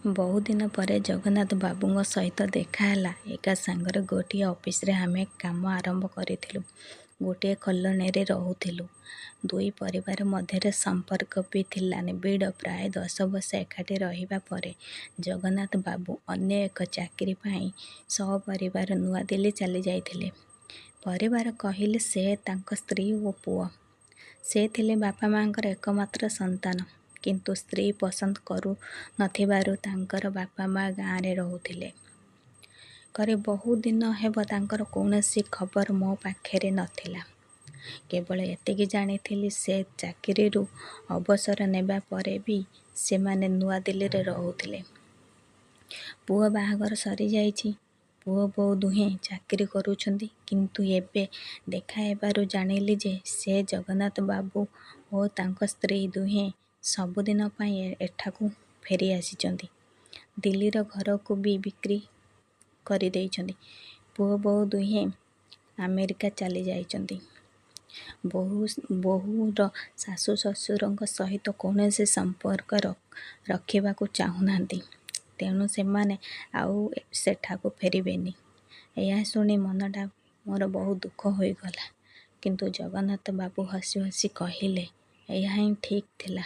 ବହୁ ଦିନ ପରେ ଜଗନ୍ନାଥ ବାବୁଙ୍କ ସହିତ ଦେଖା ହେଲା। ଏକା ସାଙ୍ଗରେ ଗୋଟିଏ ଅଫିସରେ ଆମେ କାମ ଆରମ୍ଭ କରିଥିଲୁ। ଗୋଟିଏ କଲୋନୀରେ ରହୁଥିଲୁ। ଦୁଇ ପରିବାର ମଧ୍ୟରେ ସମ୍ପର୍କ ବି ଥିଲା ନିବିଡ଼। ପ୍ରାୟ 10 ବର୍ଷ ଏକାଠି ରହିବା ପରେ ଜଗନ୍ନାଥ ବାବୁ ଅନ୍ୟ ଏକ ଚାକିରି ପାଇଁ ସପରିବାର ନୂଆଦିଲ୍ଲୀ ଚାଲି ଯାଇଥିଲେ। ପରିବାର କହିଲେ ସେ, ତାଙ୍କ ସ୍ତ୍ରୀ ଓ ପୁଅ। ସେ ଥିଲେ ବାପା ମାଙ୍କର ଏକମାତ୍ର ସନ୍ତାନ। କିନ୍ତୁ ସ୍ତ୍ରୀ ପସନ୍ଦ କରୁ ନଥିବାରୁ ତାଙ୍କର ବାପା ମା ଗାଁରେ ରହୁଥିଲେ। କରି ବହୁ ଦିନ ହେବ ତାଙ୍କର କୌଣସି ଖବର ମୋ ପାଖରେ ନଥିଲା। କେବଳ ଏତିକି ଜାଣିଥିଲି ସେ ଚାକିରିରୁ ଅବସର ନେବା ପରେ ବି ସେମାନେ ନୂଆଦିଲ୍ଲୀରେ ରହୁଥିଲେ। ପୁଅ ବାହାଘର ସରିଯାଇଛି। ପୁଅ ବୋହୂ ଦୁହେଁ ଚାକିରି କରୁଛନ୍ତି। କିନ୍ତୁ ଏବେ ଦେଖା ହେବାରୁ ଜାଣିଲି ଯେ ସେ ଜଗନ୍ନାଥ ବାବୁ ଓ ତାଙ୍କ ସ୍ତ୍ରୀ ଦୁହେଁ ସବୁଦିନ ପାଇଁ ଏଠାକୁ ଫେରି ଆସିଛନ୍ତି। ଦିଲ୍ଲୀର ଘରକୁ ବି ବିକ୍ରି କରିଦେଇଛନ୍ତି। ପୁଅ ବୋହୂ ଦୁହେଁ ଆମେରିକା ଚାଲି ଯାଇଛନ୍ତି। ବୋହୂର ଶାଶୁ ଶ୍ୱଶୁରଙ୍କ ସହିତ କୌଣସି ସମ୍ପର୍କ ରଖିବାକୁ ଚାହୁଁନାହାନ୍ତି। ତେଣୁ ସେମାନେ ଆଉ ସେଠାକୁ ଫେରିବେନି। ଏହା ଶୁଣି ମନଟା ମୋର ବହୁତ ଦୁଃଖ ହୋଇଗଲା। କିନ୍ତୁ ଜଗନ୍ନାଥ ବାବୁ ହସି ହସି କହିଲେ, ଏହା ହିଁ ଠିକ୍ ଥିଲା।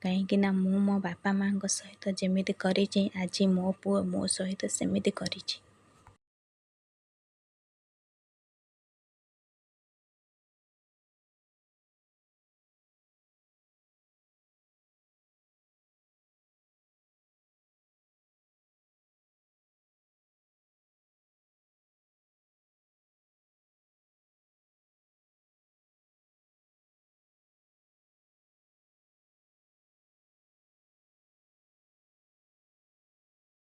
କାହିଁକିନା ମୁଁ ମୋ ବାପା ମାଙ୍କ ସହିତ ଯେମିତି କରିଛି, ଆଜି ମୋ ପୁଅ ମୋ ସହିତ ସେମିତି କରିଛି।